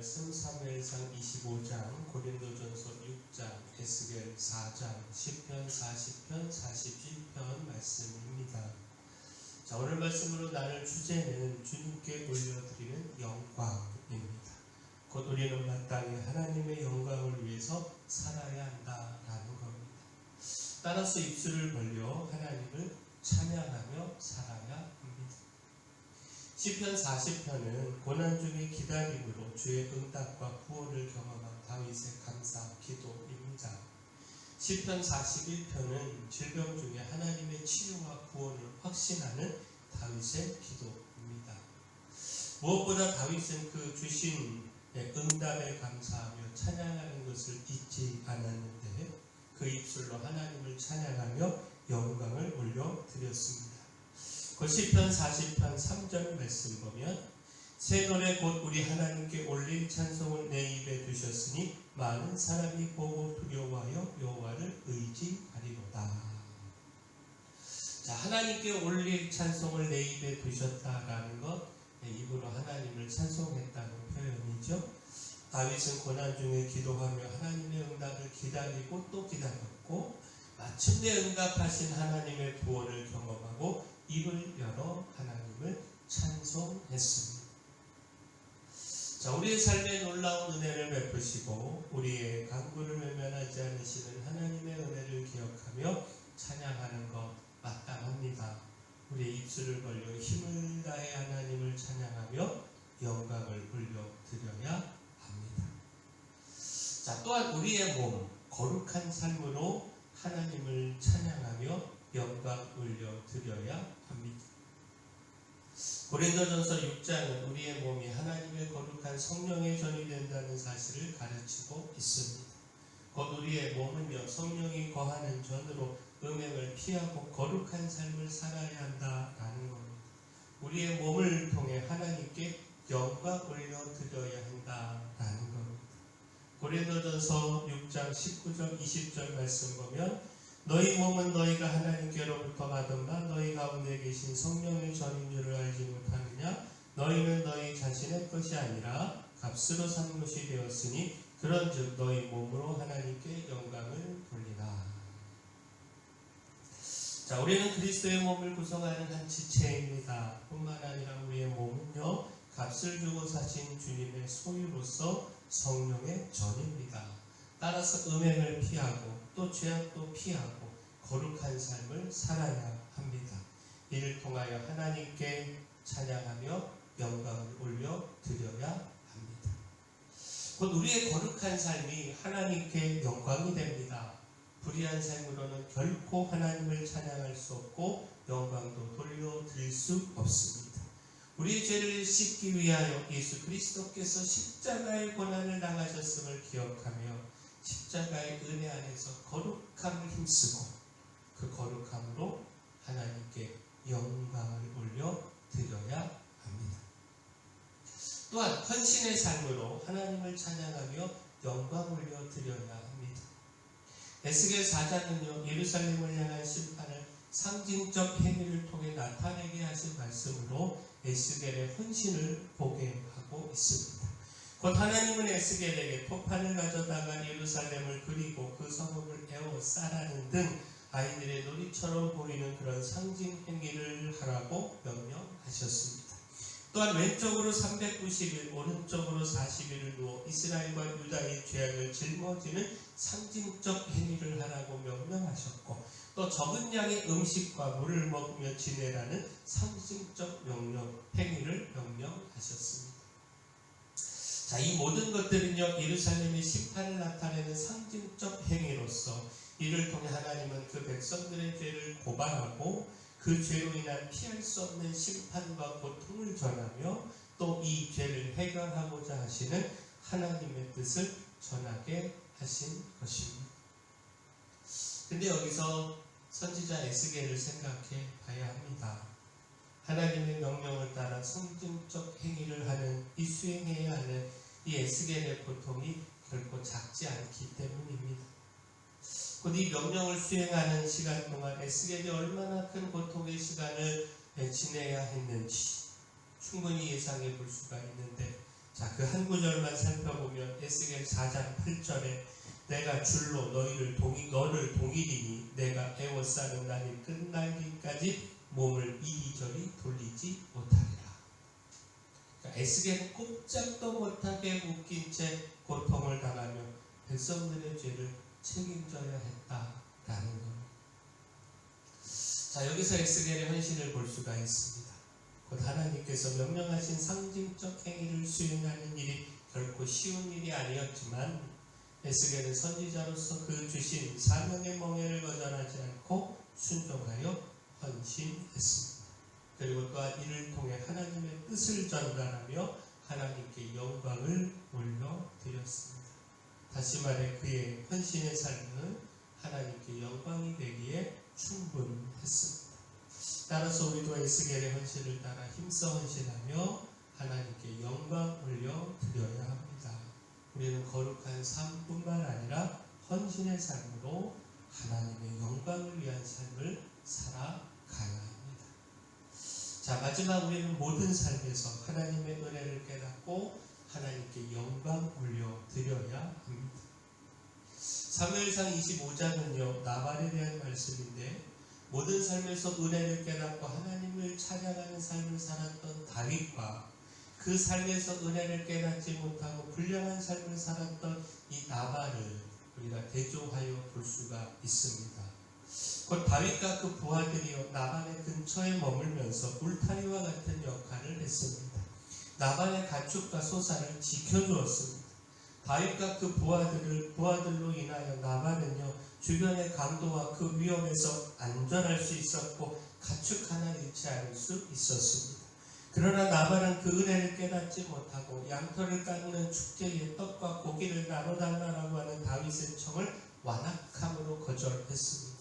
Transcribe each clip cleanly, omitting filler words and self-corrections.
말씀 사무엘상 25장, 고린도전서 6장, 에스겔 4장, 시편 40편, 41편 말씀입니다. 자, 오늘 말씀으로 나눌 주제는 주님께 올려드리는 영광입니다. 곧 우리는 마땅히 하나님의 영광을 위해서 살아야 한다라는 겁니다. 따라서 입술을 벌려 하나님을 찬양하며 살아야 합니다. 시편 40편은 고난 중의 기다림으로 주의 응답과 구원을 경험한 다윗의 감사 기도입니다. 시편 41편은 질병 중에 하나님의 치유와 구원을 확신하는 다윗의 기도입니다. 무엇보다 다윗은 그 주신 응답에 감사하며 찬양하는 것을 잊지 않았는데 그 입술로 하나님을 찬양하며 영광을 올려드렸습니다. 그 시편 40편 3절 말씀 보면 새 노래 곧 우리 하나님께 올릴 찬송을 내 입에 두셨으니 많은 사람이 보고 두려워하여 여호와를 의지하리로다. 자, 하나님께 올릴 찬송을 내 입에 두셨다라는 것, 입으로 하나님을 찬송했다는 표현이죠. 다윗은 고난 중에 기도하며 하나님의 응답을 기다리고 또 기다렸고 마침내 응답하신 하나님의 구원을 경험하고 입을 열어 하나님을 찬송했습니다. 자, 우리의 삶에 놀라운 은혜를 베푸시고 우리의 간구를 외면하지 않으시는 하나님의 은혜를 기억하며 찬양하는 것 마땅합니다. 우리의 입술을 벌려 힘을 다해 하나님을 찬양하며 영광을 올려드려야 합니다. 자, 또한 우리의 몸 거룩한 삶으로 하나님을 찬양하며 영광 올려드려야 합니다. 고린도전서 6장은 우리의 몸이 하나님의 거룩한 성령의 전이 된다는 사실을 가르치고 있습니다. 곧 우리의 몸은요 성령이 거하는 전으로 음행을 피하고 거룩한 삶을 살아야 한다라는 겁니다. 우리의 몸을 통해 하나님께 영광 올려드려야 한다라는 겁니다. 고린도전서 6장 19절 20절 말씀 보면 너희 몸은 너희가 하나님께로부터 받은 바 너희 가운데 계신 성령의 전인 줄을 알지 못하느냐? 너희는 너희 자신의 것이 아니라 값으로 산 것이 되었으니 그런즉 너희 몸으로 하나님께 영광을 돌리라. 자, 우리는 그리스도의 몸을 구성하는 한 지체입니다. 뿐만 아니라 우리의 몸은요 값을 주고 사신 주님의 소유로서 성령의 전입니다. 따라서 음행을 피하고 또 죄악도 피하고 거룩한 삶을 살아야 합니다. 이를 통하여 하나님께 찬양하며 영광을 올려드려야 합니다. 곧 우리의 거룩한 삶이 하나님께 영광이 됩니다. 불의한 삶으로는 결코 하나님을 찬양할 수 없고 영광도 돌려드릴 수 없습니다. 우리의 죄를 씻기 위하여 예수 그리스도께서 십자가의 고난을 당하셨음을 기억하며 십자가의 은혜 안에서 거룩함을 힘쓰고 그 거룩함으로 하나님께 영광을 올려드려야 합니다. 또한 헌신의 삶으로 하나님을 찬양하며 영광 올려드려야 합니다. 에스겔 4장은요 예루살렘을 향한 심판을 상징적 행위를 통해 나타내게 하신 말씀으로 에스겔의 헌신을 보게 하고 있습니다. 곧 하나님은 에스겔에게 토판을 가져다가 예루살렘을 그리고 그 성읍을 에워싸라는 등 아이들의 놀이처럼 보이는 그런 상징 행위를 하라고 명령하셨습니다. 또한 왼쪽으로 390일 오른쪽으로 40일을 누워 이스라엘과 유다의 죄악을 짊어지는 상징적 행위를 하라고 명령하셨고 또 적은 양의 음식과 물을 먹으며 지내라는 상징적 행위를 명령하셨습니다. 자, 이 모든 것들은요 예루살렘의 심판을 나타내는 상징적 행위로서 이를 통해 하나님은 그 백성들의 죄를 고발하고 그 죄로 인한 피할 수 없는 심판과 고통을 전하며 또 이 죄를 해결하고자 하시는 하나님의 뜻을 전하게 하신 것입니다. 근데 여기서 선지자 에스겔을 생각해 봐야 합니다. 하나님의 명령을 따라 상징적 행위를 하는 이 수행해야 하는 이 에스겔의 고통이 결코 작지 않기 때문입니다. 곧 이 명령을 수행하는 시간 동안 에스겔이 얼마나 큰 고통의 시간을 지내야 했는지 충분히 예상해 볼 수가 있는데 자, 그 한 구절만 살펴보면 에스겔 4장 8절에 내가 줄로 너를 동일이니 내가 애워싸는 날이 끝나기까지 몸을 이리저리 돌리지 못하리라. 그러니까 에스겔은 꼼짝도 못하게 묶인 채 고통을 당하며 백성들의 죄를 책임져야 했다라는 겁니다. 자, 여기서 에스겔의 헌신을 볼 수가 있습니다. 곧 하나님께서 명령하신 상징적 행위를 수행하는 일이 결코 쉬운 일이 아니었지만 에스겔은 선지자로서 그 주신 사명의 멍에를 거절하지 않고 순종하여 헌신했습니다. 그리고 또한 이를 통해 하나님의 뜻을 전달하며 하나님께 영광을 올려드렸습니다. 다시 말해 그의 헌신의 삶은 하나님께 영광이 되기에 충분했습니다. 따라서 우리도 에스겔의 헌신을 따라 힘써 헌신하며 하나님께 영광 올려드려야 합니다. 우리는 거룩한 삶뿐만 아니라 헌신의 삶으로 하나님의 영광을 위한 삶을 살아가야 합니다. 자, 마지막 우리는 모든 삶에서 하나님의 은혜를 깨닫고 하나님께 영광 올려드려야 합니다. 사무엘상 25장은요 나발에 대한 말씀인데 모든 삶에서 은혜를 깨닫고 하나님을 찬양하는 삶을 살았던 다윗과 그 삶에서 은혜를 깨닫지 못하고 불량한 삶을 살았던 이 나발을 우리가 대조하여 볼 수가 있습니다. 곧 다윗과 그 부하들이요 나발의 근처에 머물면서 울타리와 같은 역할을 했습니다. 나발의 가축과 소산을 지켜주었습니다. 다윗과 그 부하들로 인하여 나발은요 주변의 강도와 그 위험에서 안전할 수 있었고 가축 하나 잃지 않을 수 있었습니다. 그러나 나발은 그 은혜를 깨닫지 못하고 양털을 깎는 축제에 떡과 고기를 나눠달라고 하는 다윗의 청을 완악함으로 거절했습니다.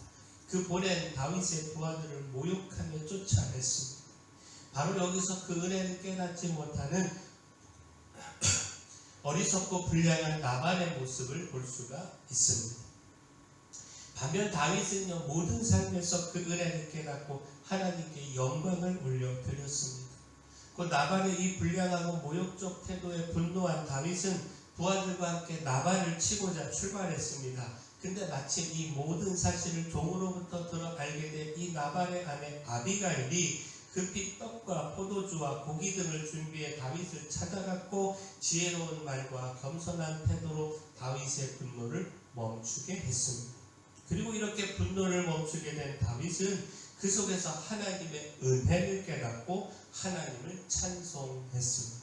그 보낸 다윗의 부하들을 모욕하며 쫓아냈습니다. 바로 여기서 그 은혜를 깨닫지 못하는 어리석고 불량한 나발의 모습을 볼 수가 있습니다. 반면 다윗은요 모든 삶에서 그 은혜를 깨닫고 하나님께 영광을 올려드렸습니다. 그 나발의 이 불량하고 모욕적 태도에 분노한 다윗은 부하들과 함께 나발을 치고자 출발했습니다. 근데 마침 이 모든 사실을 종으로부터 들어 알게 된 이 나발의 아내 아비가일이 급히 떡과 포도주와 고기 등을 준비해 다윗을 찾아갔고 지혜로운 말과 겸손한 태도로 다윗의 분노를 멈추게 했습니다. 그리고 이렇게 분노를 멈추게 된 다윗은 그 속에서 하나님의 은혜를 깨닫고 하나님을 찬송했습니다.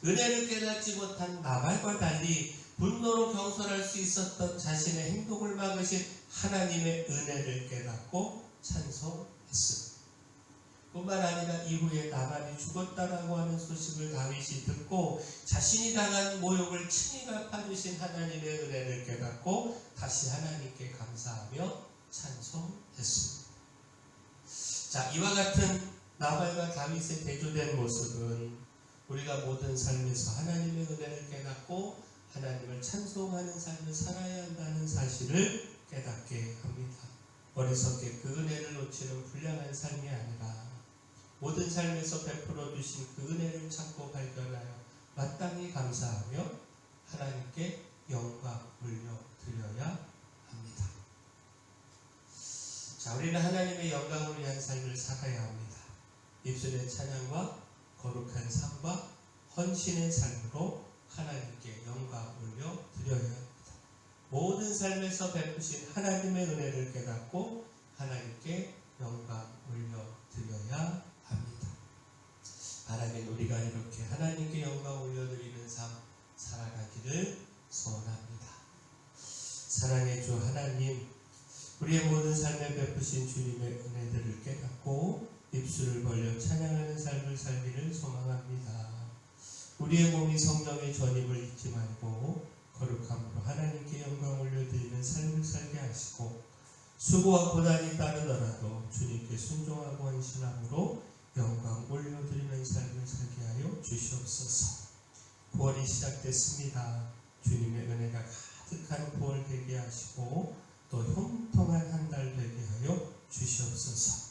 은혜를 깨닫지 못한 나발과 달리 분노로 경솔할 수 있었던 자신의 행동을 막으신 하나님의 은혜를 깨닫고 찬송했습니다. 뿐만 아니라 이후에 나발이 죽었다라고 하는 소식을 다윗이 듣고 자신이 당한 모욕을 친히 갚아주신 하나님의 은혜를 깨닫고 다시 하나님께 감사하며 찬송했습니다. 자, 이와 같은 나발과 다윗의 대조된 모습은 우리가 모든 삶에서 하나님의 은혜를 깨닫고 하나님을 찬송하는 삶을 살아야 한다는 사실을 깨닫게 합니다. 어리석게 그 은혜를 놓치는 불량한 삶이 아니라 모든 삶에서 베풀어 주신 그 은혜를 찾고 발견하여 마땅히 감사하며 하나님께 영광 올려드려야 합니다. 자, 우리는 하나님의 영광을 위한 삶을 살아야 합니다. 입술의 찬양과 거룩한 삶과 헌신의 삶으로 하나님께 영광 올려드려야 합니다. 모든 삶에서 베푸신 하나님의 은혜를 깨닫고 하나님께 영광 올려드려야 합니다. 바라면 우리가 이렇게 하나님께 영광 올려드리는 삶 살아가기를 소원합니다. 사랑의 주 하나님, 우리의 모든 삶에 베푸신 주님의 은혜들을 깨닫고 입술을 벌려 찬양하는 삶을 살기를 소망합니다. 우리의 몸이 성령의 전임을 잊지 말고 거룩함으로 하나님께 영광 올려드리는 삶을 살게 하시고 수고와 고난이 따르더라도 주님께 순종하고 헌신함으로 영광 올려드리는 삶을 살게 하여 주시옵소서. 9월이 시작됐습니다. 주님의 은혜가 가득한 9월 되게 하시고 또 형통한 한 달 되게 하여 주시옵소서.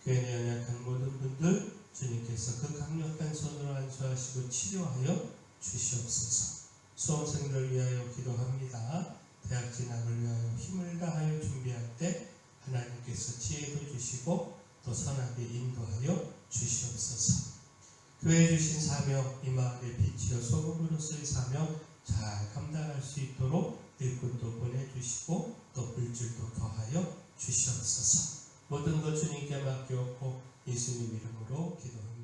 교회에 연약한 모든 분들 주님께서 그 강력한 손으로 안수하시고 치료하여 주시옵소서. 수험생들을 위하여 기도합니다. 대학 진학을 위하여 힘을 다하여 준비할 때 하나님께서 지혜도 주시고 또 선하게 인도하여 주시옵소서. 교회 주신 사명, 이 마을의 빛이여 소금으로서의 사명 잘 감당할 수 있도록 일꾼도 보내주시고 또 물질도 더하여 주시옵소서. 모든 것 주님께 맡겼고 예수님 이름으로 기도합니다.